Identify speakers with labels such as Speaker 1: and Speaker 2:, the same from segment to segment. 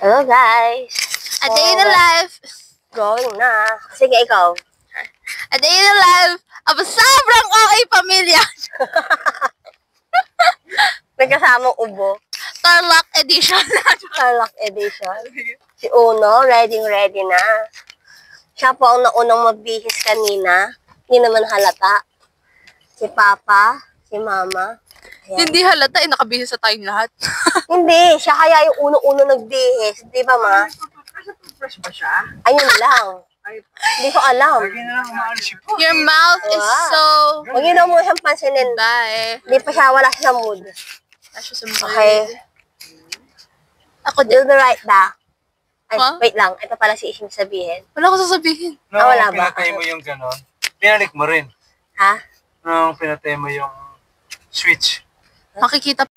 Speaker 1: Hello guys!
Speaker 2: A day in the life.
Speaker 1: Going na. Sige, ikaw.
Speaker 2: A day in the life of a sobrang okay pamilya.
Speaker 1: Nagkasamang ubo.
Speaker 2: Tarlac edition.
Speaker 1: Tarlac edition. Si Uno, ready na. Siya po ang naunang magbihis kanina. Hindi naman halata. Si Papa, si Mama. Ayan.
Speaker 2: Hindi halata, nakabihis sa tayong lahat.
Speaker 1: Hindi, siya kaya yung uno-uno nagbihis. Di ba, Ma?
Speaker 3: Fresh ba siya?
Speaker 1: Ayun lang. Hindi ko alam.
Speaker 3: Lagi na lang umaalis siya po.
Speaker 2: Your mouth is so...
Speaker 1: Huwag yun daw mo siyang pansinin.
Speaker 2: Bye.
Speaker 1: Hindi pa siya, wala siya sa mood.
Speaker 2: Asya sa mood.
Speaker 1: Okay.
Speaker 2: Ako
Speaker 1: Do
Speaker 2: din.
Speaker 1: the right ba? Ay,
Speaker 2: Huh?
Speaker 1: wait lang. Ito pala si Ishing sabihin.
Speaker 2: Wala ko sasabihin.
Speaker 3: Nung
Speaker 1: wala ba?
Speaker 3: pinatay mo yung ganon, pinalik mo rin.
Speaker 1: Ha?
Speaker 3: Nung pinatay mo yung switch.
Speaker 2: Makikita.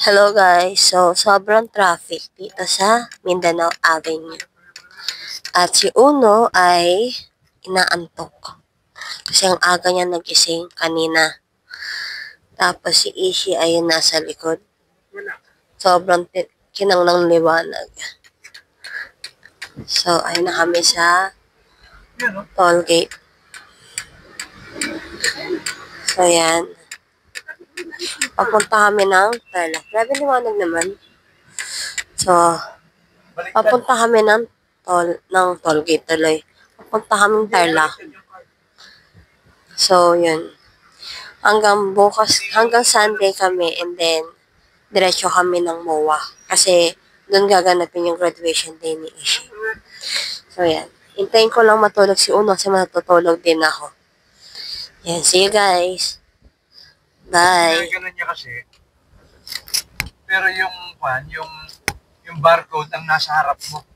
Speaker 1: Hello guys, so sobrang traffic dito sa Mindanao Avenue. At si Uno ay inaantok. Kasi ang aga niya nagising kanina. Tapos si Ishi ay nasa likod. Sobrang kinang ng liwanag. So ayun na kami sa toll gate. So yan. Papunta kami ng Tarlac. Grabe liwanag naman. So, papunta kami ng toll gate tuloy. Papunta kami ng Tarlac. So, yun. Hanggang bukas, hanggang Sunday kami and then diretso kami ng MOA. Kasi doon gaganapin yung graduation day ni Ishi. So, yan. Hintayin ko lang matulog si Uno kasi matutulog din ako. Yan. See you guys. Bye.
Speaker 3: Ganun niya kasi. Pero yung barcode ang nasa harap mo.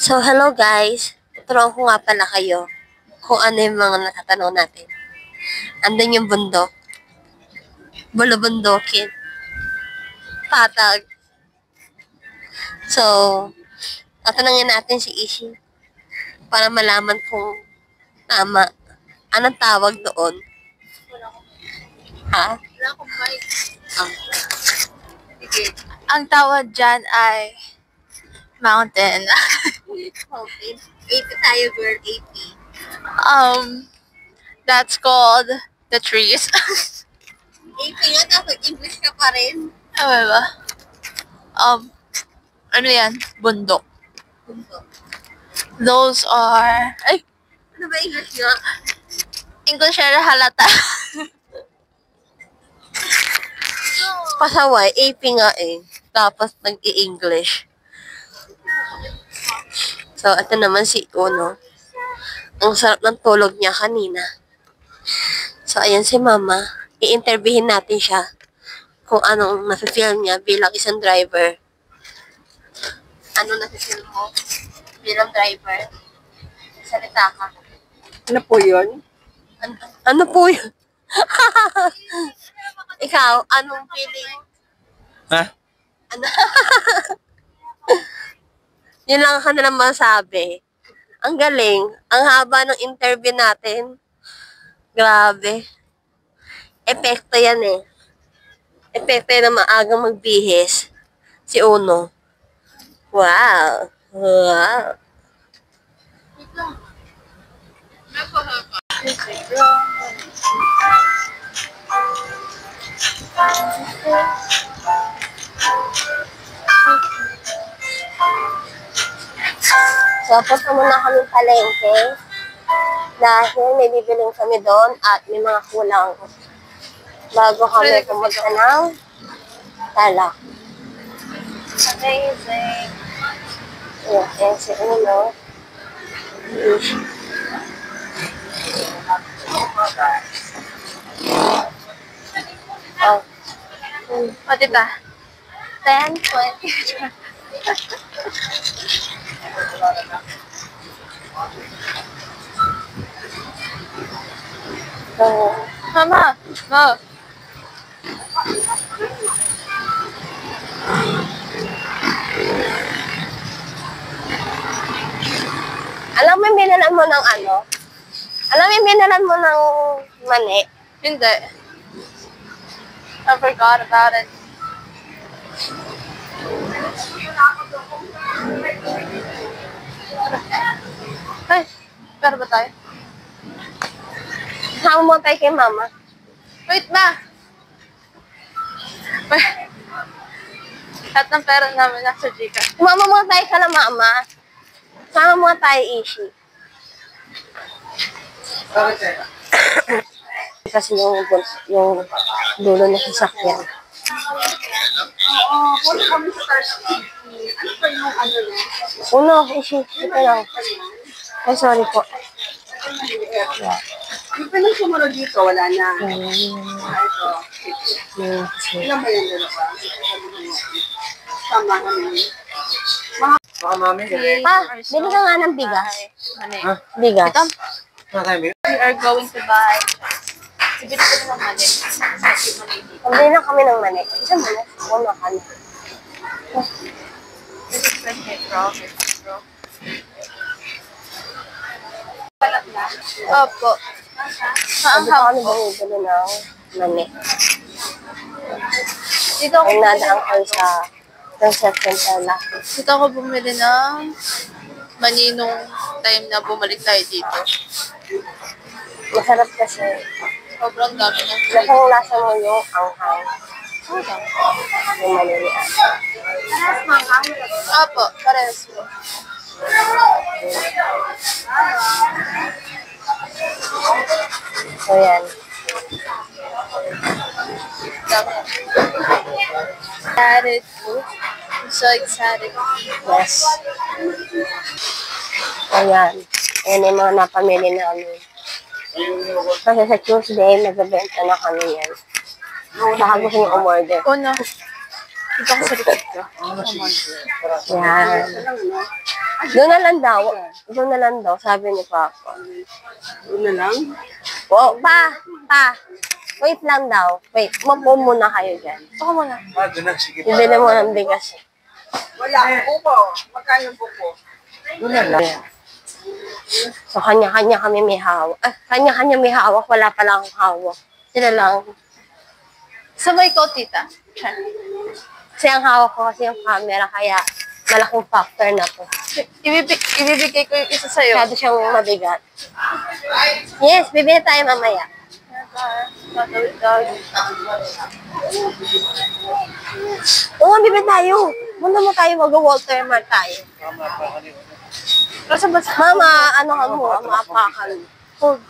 Speaker 1: So, hello guys. Tuturuan ko nga pala kayo kung ano yung mga natatanong natin. Andun yung bundok. Bulubundokin. Patag. So, tatanungin natin si Ishi para malaman kung tama. Anong tawag doon? Ha?
Speaker 2: Wala akong mic.
Speaker 1: Sige.
Speaker 2: Ang tawag dyan ay mountain.
Speaker 1: Okay. 80 tayo, girl. 80.
Speaker 2: That's called the trees.
Speaker 1: 80 nga, tapos English ka pa rin.
Speaker 2: Ano ba? Ano yan? Bundok. Those are... Ay!
Speaker 1: Ano ba English nga?
Speaker 2: English na halata.
Speaker 1: Pasaway, AP nga eh. Tapos nag-i-English. So, ito naman si Uno. Ang sarap ng tulog niya kanina. So, ayan si Mama. I-interviewin natin siya kung anong nafe-feel niya bilang isang driver. Ano nafe-feel mo bilang driver? Salita ka.
Speaker 4: Ano po yun?
Speaker 1: Ano po yun? Ikaw, anong feeling?
Speaker 3: Ha?
Speaker 1: Ano? Yun lang ka nalang masabi. Ang galing. Ang haba ng interview natin. Grabe. Epekto yan eh. Epekto yan na maagang magbihis. Si Uno. Wow. Wow. So, punta muna kami palengke dahil may bibiling kami doon at may mga kulang bago kami pumunta ng Tala.
Speaker 2: Amazing.
Speaker 1: Yan si Uno. Oh.
Speaker 2: O, tita. 10, 20.
Speaker 1: So,
Speaker 2: Mama. Mo.
Speaker 1: alam mo yung binalan mo ng ano? Alam mo yung binalan mo ng mani?
Speaker 2: Hindi. I forgot about it. Ay, pero ba tayo?
Speaker 1: Sama mo tayo kay Mama.
Speaker 2: Wait, ma! Lahat ng pera namin nasa Gcash.
Speaker 1: Sumama mo tayo ka na Mama. Sama mo tayo, Ishi. Kasi yung dulo na sasakyan.
Speaker 4: Oo, punta kami sa Tarsi. Ano pa yung ano niya?
Speaker 1: Uno, Ishi. Ito lang. Ay, sorry po.
Speaker 4: Yung pinang sumunod dito, wala na.
Speaker 1: Mm,
Speaker 4: Ito.
Speaker 1: mm,
Speaker 4: Ilan ba yung dalawa? Tama kami.
Speaker 3: Baka mami.
Speaker 1: bili ka nga ng bigas.
Speaker 2: Mani.
Speaker 3: Ha?
Speaker 1: Bigas.
Speaker 3: Baka tayo, babe.
Speaker 2: We are going to buy. Bibili ko naman mani.
Speaker 1: Pabili na kami ng mani. Isang mani. Uno ka na.
Speaker 2: This is the hit, bro. Opo.
Speaker 1: Sabi ko kami bumibili ng mani.
Speaker 2: Dito ako,
Speaker 1: Ay, nadaan kayo sa Conception Tala.
Speaker 2: dito ako bumili ng mani nung time na bumalik tayo dito.
Speaker 1: Masarap kasi.
Speaker 2: Sobrang dami ng
Speaker 1: Lasang lasa mo yung anghang. Yung mani ni Ate.
Speaker 2: Opo, parehas po.
Speaker 1: So, yan.
Speaker 2: Excited. I'm so excited.
Speaker 1: Yes. Ayan. Ayan yung mga napamili namin. Kasi sa Tuesday, nagbebenta na kami yan. Baka gusto nyo umorder.
Speaker 2: Oh no. Dito ako sa likod ko.
Speaker 1: Yan. Doon na lang daw. Doon na lang daw, sabi ni Papa.
Speaker 4: Una lang?
Speaker 1: Oh, pa. Wait lang daw. Wait, mapo muna kayo dyan.
Speaker 2: Ako muna.
Speaker 3: Doon na, sige.
Speaker 1: Bibili mo ng bigas.
Speaker 4: Wala. Buko. Magkano buko?
Speaker 1: Doon na lang. So, kanya-kanya kami may hawak. Kanya-kanya may hawak. Wala pala akong hawak. Sila lang.
Speaker 2: Sabay ko, tita.
Speaker 1: Kasi ang hawak ko kasi yung camera. Kaya malaking factor na po.
Speaker 2: Ibibigay ko yung isa sa'yo.
Speaker 1: Masyado siyang mabigat. Yes, bibili tayo mamaya. Oo, bibili tayo. Muna mo tayo, mag-Walter Mart tayo. Mama, ano ka mo? Maapakan. Hold.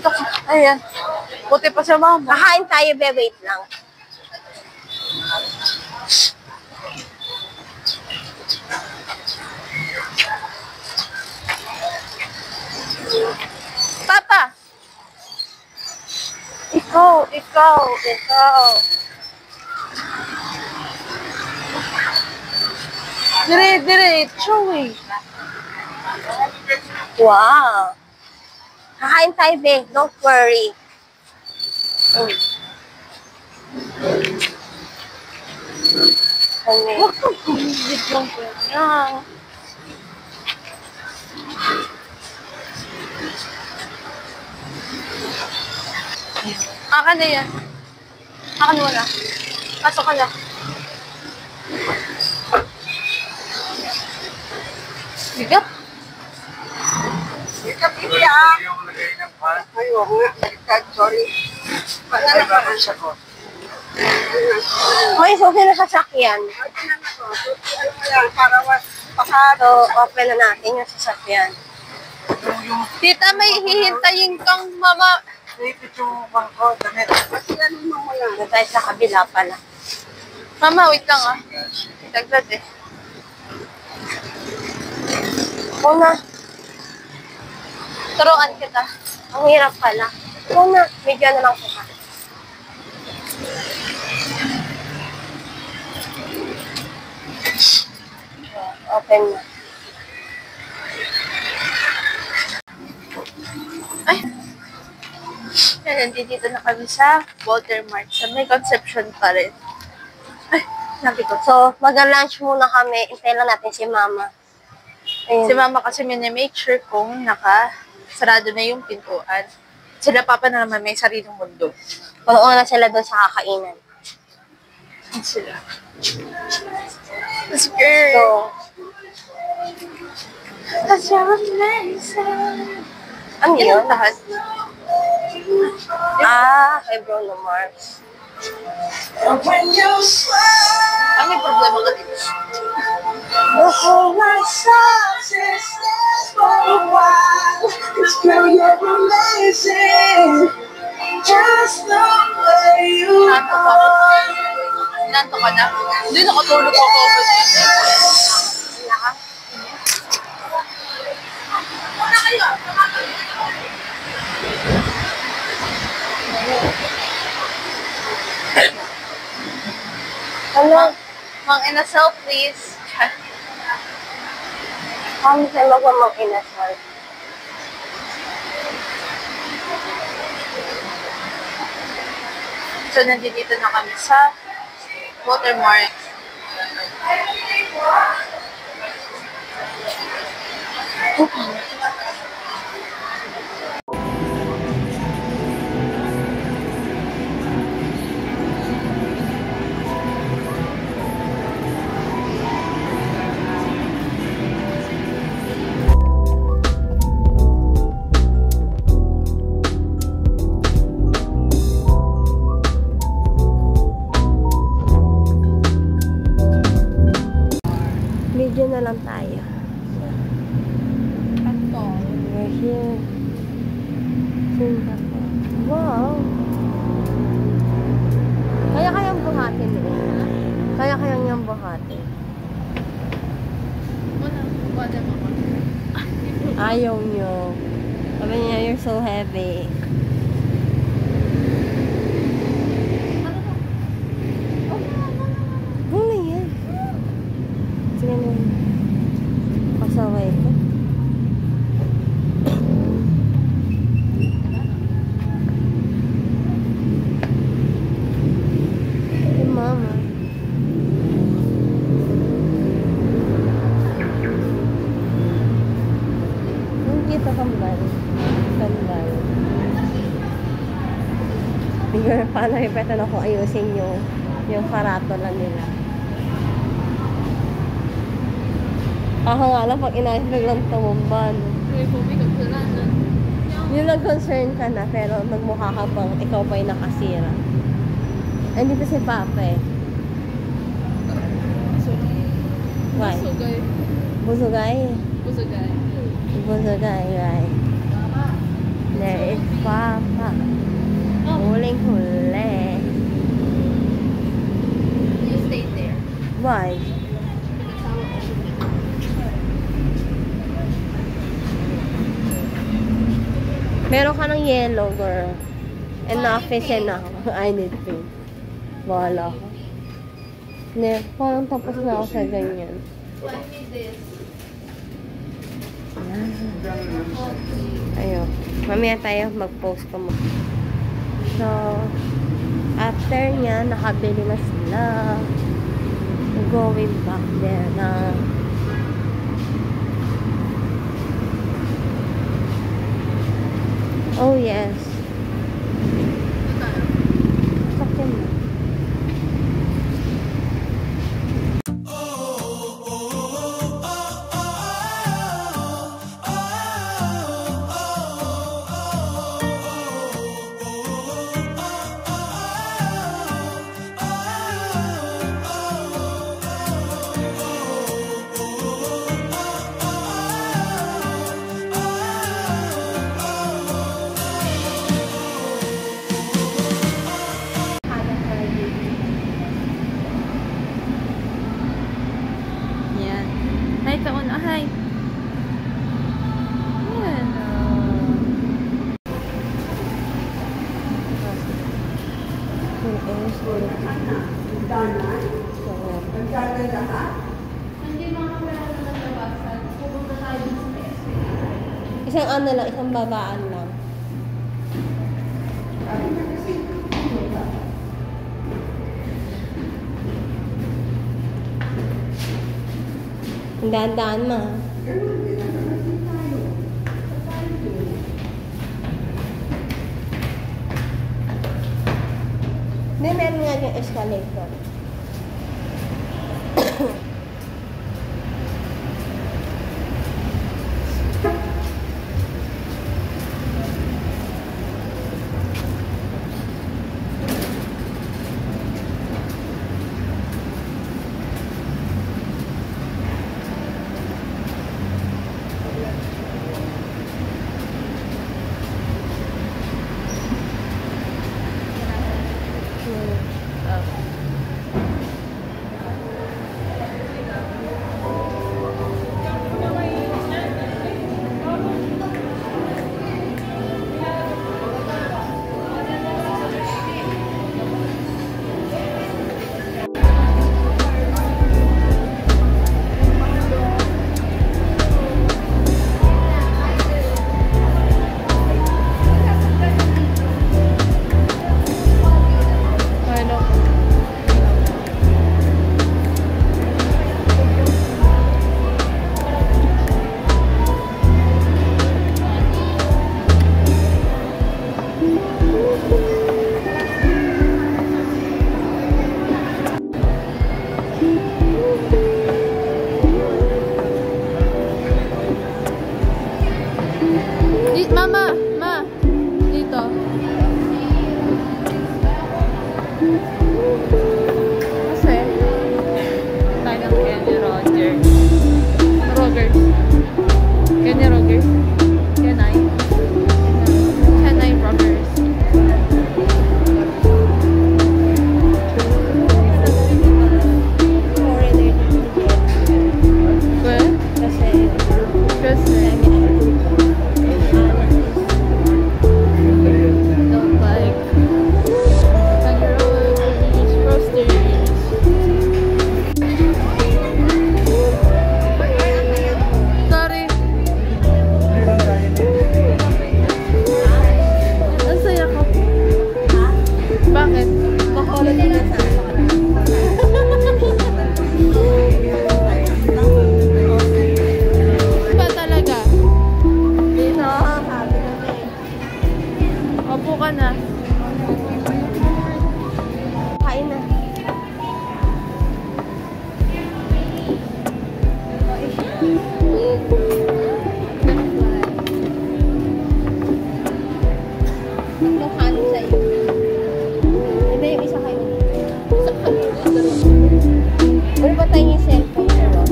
Speaker 2: Dito ka. Ayan. Puti pa siya, mama.
Speaker 1: Kakain tayo, be. Wait lang.
Speaker 2: Papa! Ikaw. Diretso eh.
Speaker 1: Wow. Kakain tayo, be. Don't worry. Okay.
Speaker 2: Huwag kang kumigit lang po niya. Akan na yan. Akan mo na. Pasok ka na. Bigat.
Speaker 4: Ay, oo nga. Baliktad, sorry. Wala na pa ang sagot.
Speaker 1: Okay, so okay na sasakyan.
Speaker 4: Ano mo yan, para baka
Speaker 1: So, open na natin yung sasakyan.
Speaker 2: Tita, may hihintayin kang mama.
Speaker 3: Naipit yung bangko, damit.
Speaker 4: ano mo lang.
Speaker 1: Doon tayo sa kabila pala.
Speaker 2: Mama, wait lang ah. Dagdag eh.
Speaker 1: Una,
Speaker 2: Turuan kita.
Speaker 1: ang hirap pala. Una, medyo na lang kita. Open na.
Speaker 2: Ay! Yan, nandito na kami sa Walter Mart. Sa may Conception pa rin. Ay, sabi ko.
Speaker 1: So, mag-lunch muna kami. Intay lang natin si Mama. Ayun.
Speaker 2: Si mama kasi minimake sure kung sarado na yung pintuan. Sila papa na naman may sariling mundo.
Speaker 1: Puno na sila doon sa kakainan.
Speaker 2: Yan sila. Let's go.
Speaker 1: So,
Speaker 2: That's your amazing.
Speaker 1: ano
Speaker 2: Yan
Speaker 1: yun?
Speaker 2: ang lahat.
Speaker 1: Kay Bruno Mars.
Speaker 2: Ang may problema ka dito.
Speaker 4: The whole life success for a while. It's girl, you're amazing. Just the way you
Speaker 2: Nanto ka. Nanto ka na. Hindi, nakatulog ako over dito.
Speaker 1: Ano?
Speaker 2: Mang inasal, please.
Speaker 1: Kami tayo magmamang inasal.
Speaker 2: So, nandito na kami sa Watermark.
Speaker 1: Video na lang tayo. We're here. Singapore. Wow! Kaya-kayang buhatin eh. Kaya-kayang niyang buhatin. Ayaw niyo. Sabi niya, you're so heavy. Ano na yan? Sige na. Pasaway ko. Si Mama. Yung kita kambal. Kambal. Hindi ko na paano ipetan ako ayusin yung karatula nila. Ako nga lang, pag inayos biglang tumumba, no? Yung nag-concern ka na, pero nagmukha ka bang ikaw pa yung nakasira. Ay, dito si Papa eh. Why? Busugay. Busugay, right. There is Papa. Huling-huli.
Speaker 2: You stay there.
Speaker 1: Why? Meron ka ng yellow, girl. Enough is enough. I need pink. Bahala ko. Hindi, parang tapos na ako sa ganyan.
Speaker 2: Why me this?
Speaker 1: Ayun. Mamaya tayo mag-post ko mo. So, after niya, nakabili na sila. Going back there na. Oh, yes. Sakyan mo.
Speaker 2: Yan. Hi, kaon. Ah, hi. Yan. Hindi mga pera na nalabasan. Pupunta tayo dun sa PSP.
Speaker 1: Isang ano lang, isang babaan lang. Dahan-dahan ma. Hindi, meron nga yung escalator.
Speaker 2: Mama! Ma! Dito. Kasi, tayo ng Kenny Rogers. Rogers. Kenny Rogers. Kenny. Kenny Rogers. Well, kasi, don't like kangaroos, roasters. Sorry. Ang saya ko. Bakit?
Speaker 1: Makulot na sa
Speaker 2: Ba talaga?
Speaker 1: dito, sabi namin.
Speaker 2: Opo ka na.
Speaker 1: Kain na. Ito kanin sa'yo. Iba yung isa kayo. Ano ba tayo yung cellphone ko?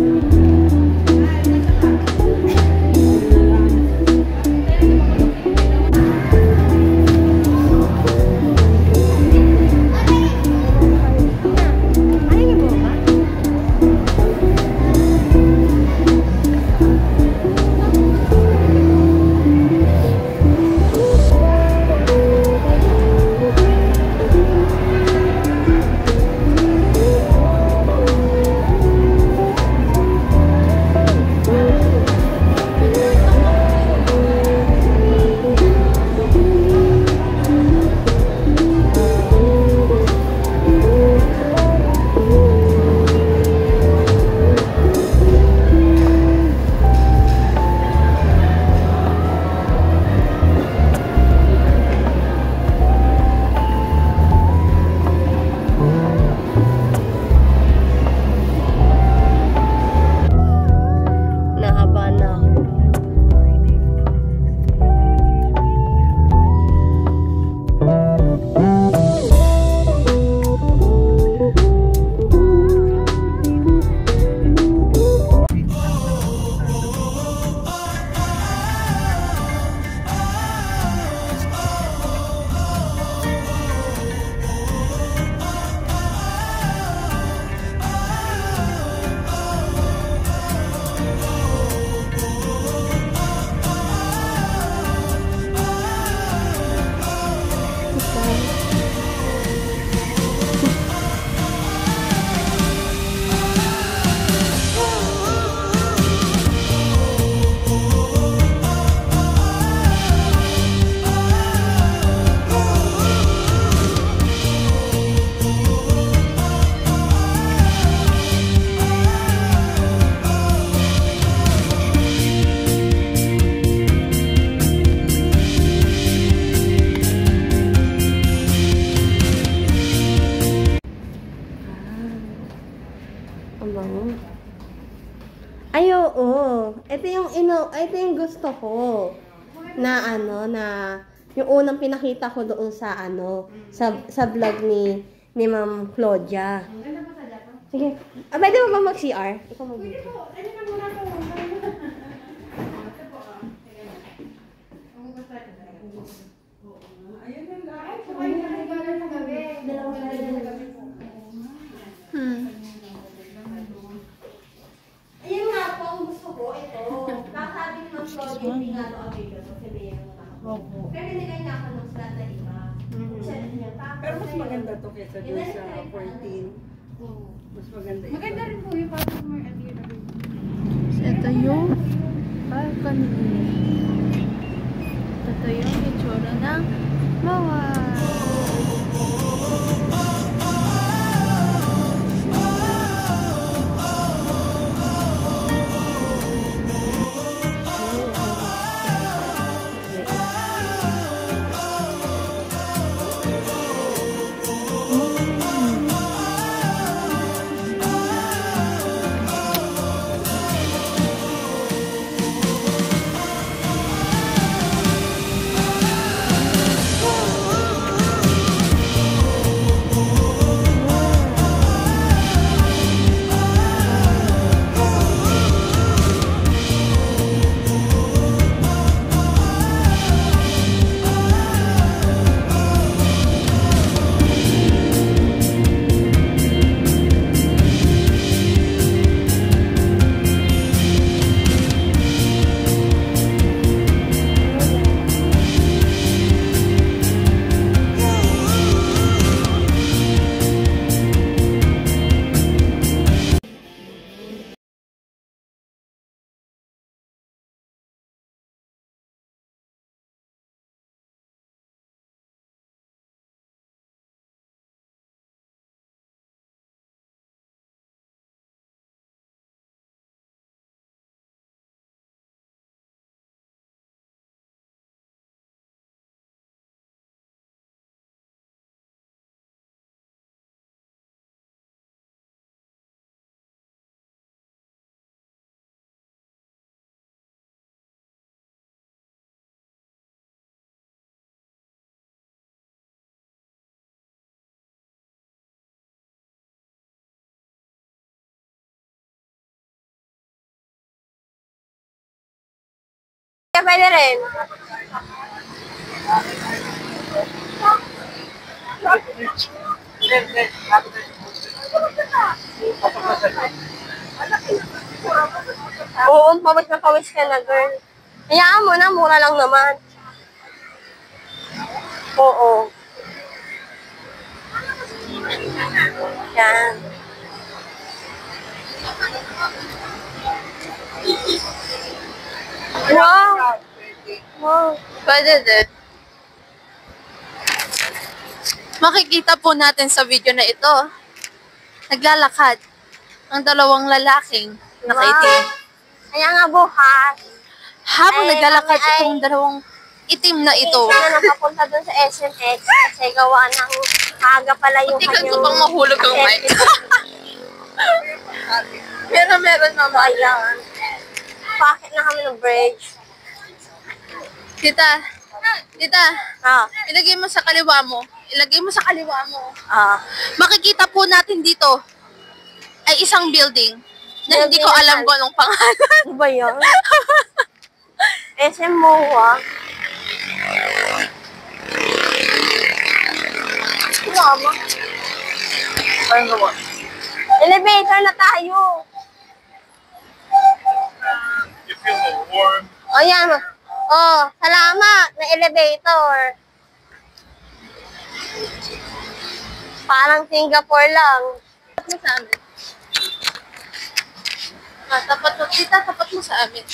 Speaker 1: Ang bango. Ay, oo. Ito yung gusto ko. Na yung unang pinakita ko doon sa sa vlog ni Ma'am Claudia. Sige. Pwede mo ba mag-CR? Ikaw mag-video. Ayun nga po, ang gusto ko, ito. Nakasabi ni Ma'am Claudia, hindi nga ito available kasi may pero nilagay niya ako ng slot na iba.
Speaker 3: Pero mas maganda to kaysa doon sa 14. Mas maganda ito.
Speaker 4: Maganda rin po yung parang more available.
Speaker 2: So, ito yung balcony. Ito yung itsura ng bawal.
Speaker 1: Kaya pwede rin. Oo, pawis na pawis ka na, girl. Hayaan mo na, mura lang naman. Oo. Yan. Wow! Wow.
Speaker 2: Pwede din. Makikita po natin sa video na ito, naglalakad ang dalawang lalaking nakaitim.
Speaker 1: Kaya nga bukas.
Speaker 2: Habang
Speaker 1: Ay,
Speaker 2: naglalakad
Speaker 1: kami ay-
Speaker 2: itong dalawang itim na ito,
Speaker 1: Ito na napapunta dun sa SMX kasi gawa ng aga pala yung
Speaker 2: muntikan ko pang mahulog ang mic. Pero meron naman.
Speaker 1: Ayan. Bakit na kami ng bridge?
Speaker 2: Tita,
Speaker 1: Ah,
Speaker 2: ilagay mo sa kaliwa mo. Ilagay mo sa kaliwa mo.
Speaker 1: ah.
Speaker 2: Makikita po natin dito ay isang building na hindi ko alam kung anong pangalan.
Speaker 1: Ano ba yun? SM MOA. Mama.
Speaker 3: Ayun naman.
Speaker 1: Elevator na tayo.
Speaker 3: You feel warm.
Speaker 1: O yan. Oh, salamat na elevator. Parang Singapore lang.
Speaker 2: Tapat mo sa amin. Tapat mo. Tita, tapat mo sa amin.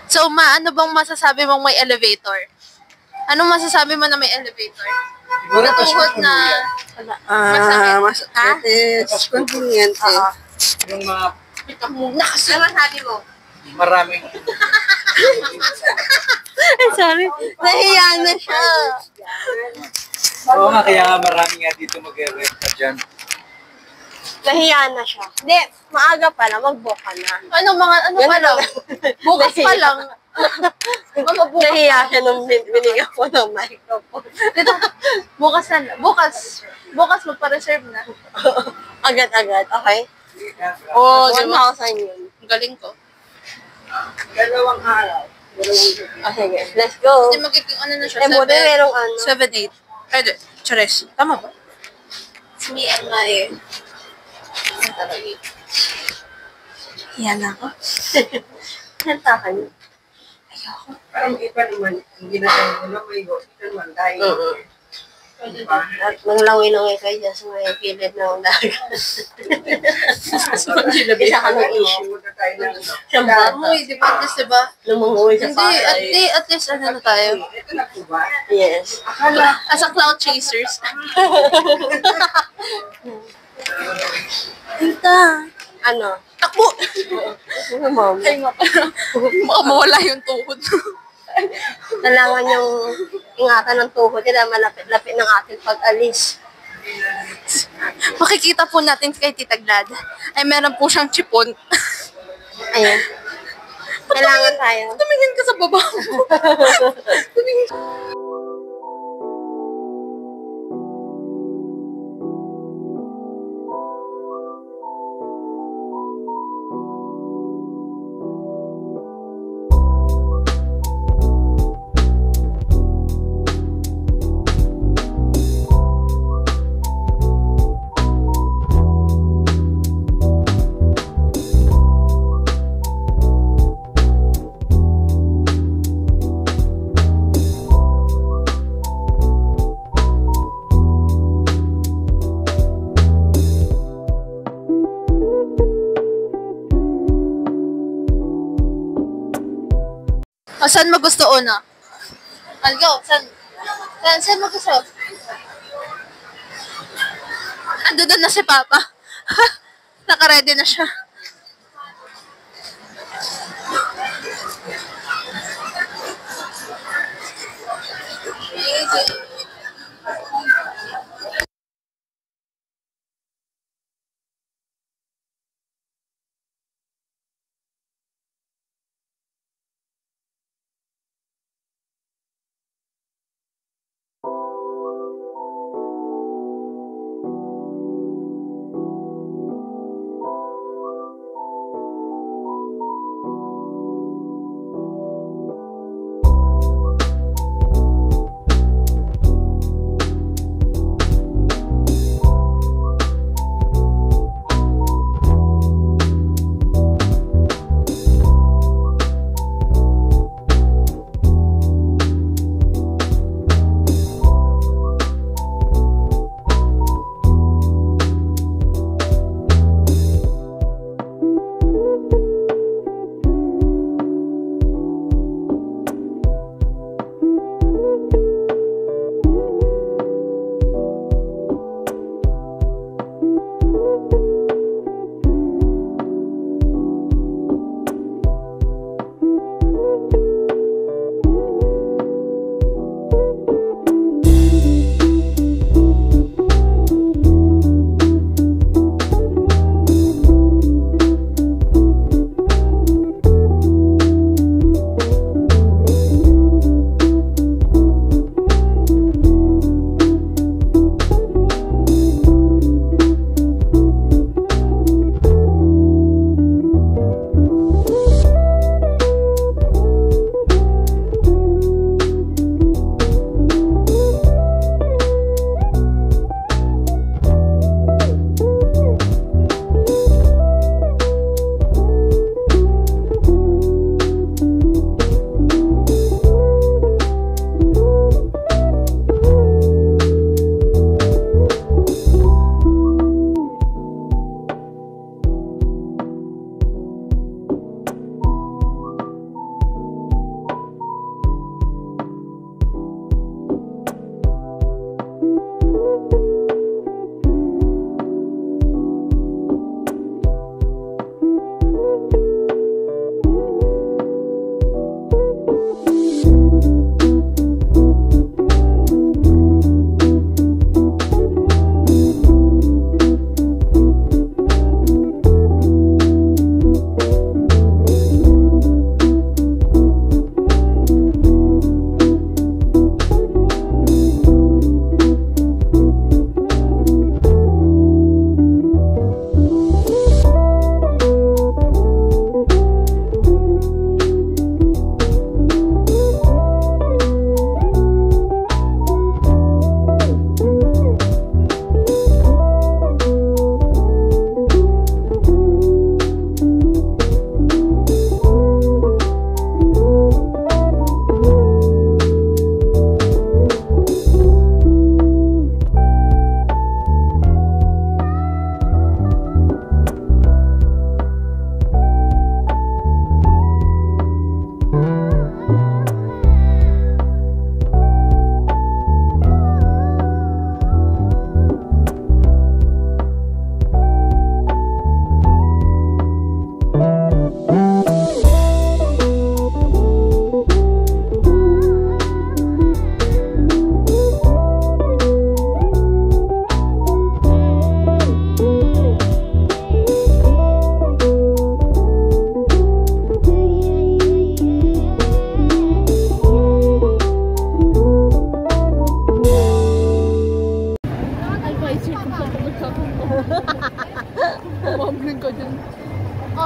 Speaker 2: So, ano bang masasabi mong may elevator? Anong masasabi mo na may elevator?
Speaker 4: Siguro mas
Speaker 2: Tuhod na... Masakit.
Speaker 1: Ha?
Speaker 3: It is convenient.
Speaker 1: Oo.
Speaker 4: yung mga
Speaker 2: Pitak muna kasi.
Speaker 1: Ano masabi mo?
Speaker 4: maraming
Speaker 1: Ay, sorry. Nahiya na siya.
Speaker 4: oo nga, kaya nga marami nga dito mag-rent na dyan.
Speaker 1: Nahiya na siya. Hindi, maaga pa lang, mag-book ka na.
Speaker 2: Ano pa lang? Bukas pa lang. Mga bukas.
Speaker 1: Nahiya siya nung binigyan ko ng microphone.
Speaker 2: Dito, bukas na. Bukas magpa-reserve na.
Speaker 1: Agad-agad, okay?
Speaker 2: Oo, di ba?
Speaker 1: 1,000 yun.
Speaker 2: Ang galing ko.
Speaker 3: Dalawang araw.
Speaker 1: Ah, sige, let's go.
Speaker 2: Hindi magiging ano na siya.
Speaker 1: Eh, buti merong ano.
Speaker 2: 7-8. Ay, di. Chares. Tama ba?
Speaker 1: It's me and my...
Speaker 2: Yan ako.
Speaker 1: Kanta ka niyo.
Speaker 3: Parang iba naman, hindi na tayo may hospital man dahil. Diba?
Speaker 1: At manglawin-lawin kayo dyan sa may kilid ng dagat. Isa ka ng issue.
Speaker 3: Pumunta tayo ng
Speaker 1: Siyang ba?
Speaker 2: Uy, di ba? At least, di ba?
Speaker 1: Lumungoy sa
Speaker 2: Hindi,
Speaker 1: Pasay.
Speaker 2: at least ano na tayo.
Speaker 3: Ito na po ba?
Speaker 1: Yes.
Speaker 2: As a cloud chasers. Tita.
Speaker 1: Ano?
Speaker 2: Takbo!
Speaker 1: Ano, ma'am?
Speaker 2: Ay nga pala. Baka mawala yung tuhod.
Speaker 1: Kailangan yung ingatan ng tuhod nila malapit-lapit ng ating pag-alis.
Speaker 2: Makikita po natin kay Tita Glad. Ay, meron po siyang chipon.
Speaker 1: Ayan. Kailangan tayo.
Speaker 2: Tumingin ka sa baba mo. Tumingin. O, saan mo gusto una? I'll go. Saan mo gusto? Ando doon na si Papa. Naka-ready na siya.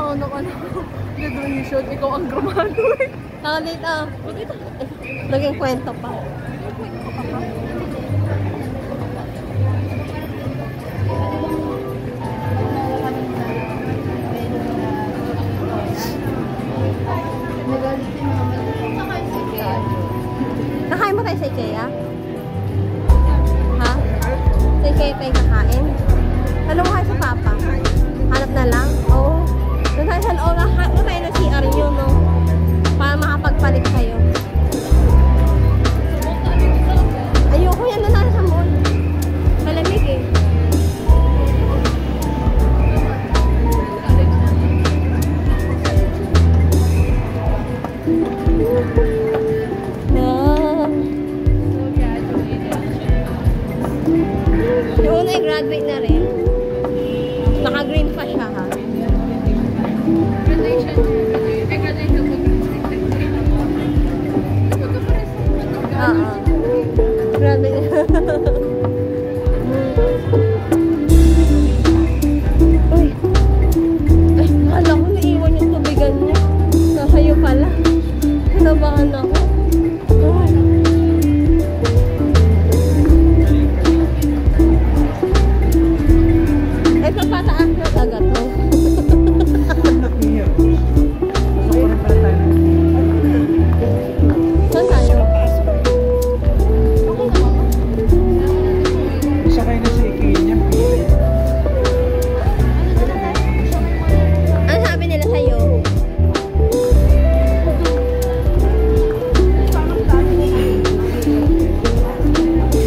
Speaker 1: ako nung ano, graduation, ikaw ang graduate. Kalit naging kwento pa. Nakain mo tayo sa IKEA? Ha? Sa IKEA tayo kakain? Ano mo kayo sa Papa? Hanap na lang? Oo. Doon tayo sa loob. Doon tayo ng CR nyo, no? Para makapagpalit kayo. Ayoko yan. Doon tayo sa mall. Malamig eh. Yung una ay graduate na rin. Naka-green pa siya ha. Graduate. Uy. Ay, akala ko naiwan yung tubigan niya. Nakayo pala. Kinabahan ako. Uy. Ay, papataas na agad to. Saan tayo?
Speaker 4: Sakay na si IKEA niya.
Speaker 1: Ano sabi nila sa'yo?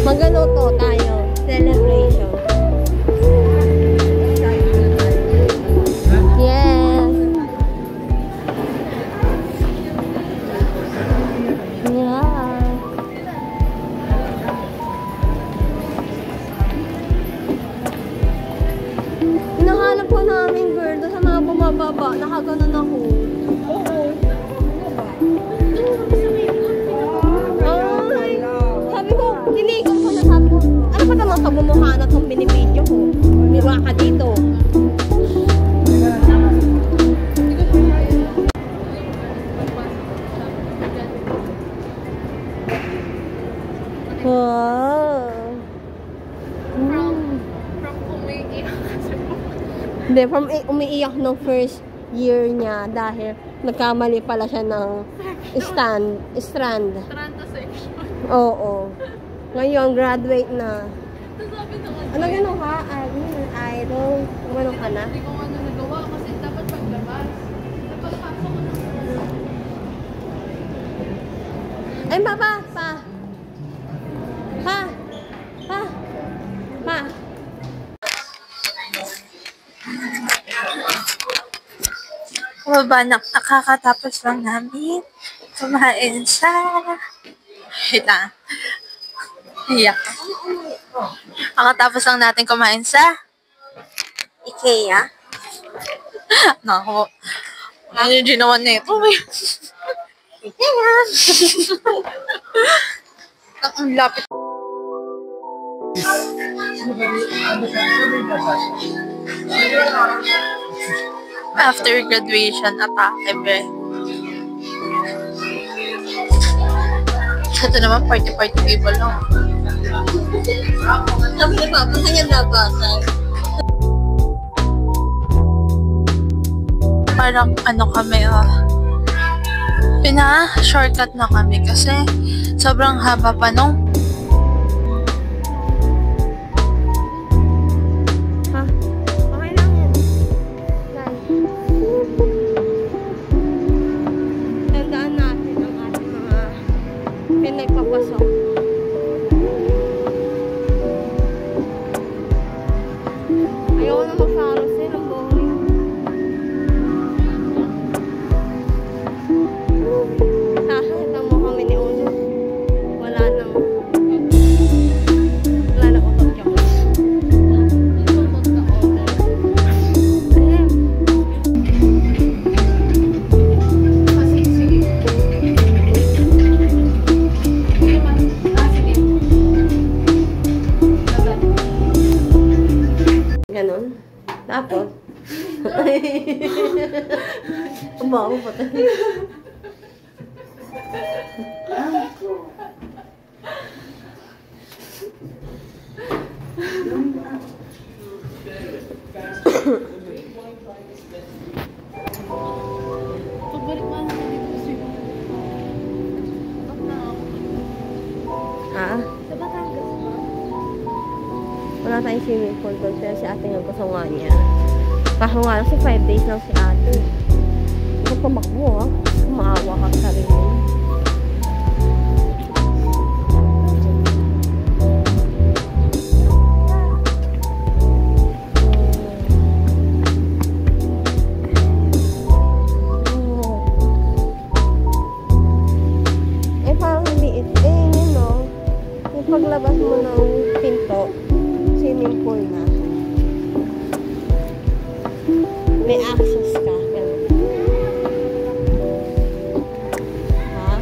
Speaker 1: Magaluto tayo. Celebration. Yes. Yeah. Hinahanap ko namin, girl, doon sa mga bumababa. Nakaganon ako. Ay, sabi ko, tinigon ko na sabi ko, ano ba naman pagmumukha na itong binibidyo ko? Diba ka dito? Wow. Hindi, from umiiyak nung first year niya dahil nagkamali pala siya ng strand.
Speaker 2: Strand section.
Speaker 1: Oo. Ngayon, graduate na.
Speaker 2: Sabi na
Speaker 1: Ano gano'n ka? Idol? Gano'n ka na?
Speaker 2: Hindi ko nga nagawa kasi dapat paglabas. Napasok ko na.
Speaker 1: Ay, pa.
Speaker 2: Nakakatapos lang namin kumain sa... Hita. Iyak. Nakakatapos lang natin kumain sa...
Speaker 1: IKEA?
Speaker 2: Nako. Ano yung ginawa na ito?
Speaker 1: IKEA!
Speaker 2: Ang lapit. After graduation, atake, be. Ito naman, party people lang.
Speaker 1: Sabi ni Papa, kanya nabasa.
Speaker 2: Parang ano kami, pina-shortcut na kami kasi sobrang haba pa nung
Speaker 1: Okay lang yan. Tandaan natin ang ating mga pinagpapasok. Ayaw na mag-carousel. Ang boring. Nakakita mo kami ni Uno. Wala nang utot ka. Ganon. Tapos, Ang baho pa tayo.
Speaker 2: Pagbalik mo natin dito kasi
Speaker 1: Ha?
Speaker 2: sa Batangas ba?
Speaker 1: Wala tayong swimming pool doon. Pero si ate nga gusto nga niya. Kaso nga lang 5 days lang si ate. Huwag tumakbo ha. Maawa ka sa rin yun. Eh parang liit. Eh yun no. Yung paglabas mo ng pinto, swimming pool na. May access ka. Ganun. Ha?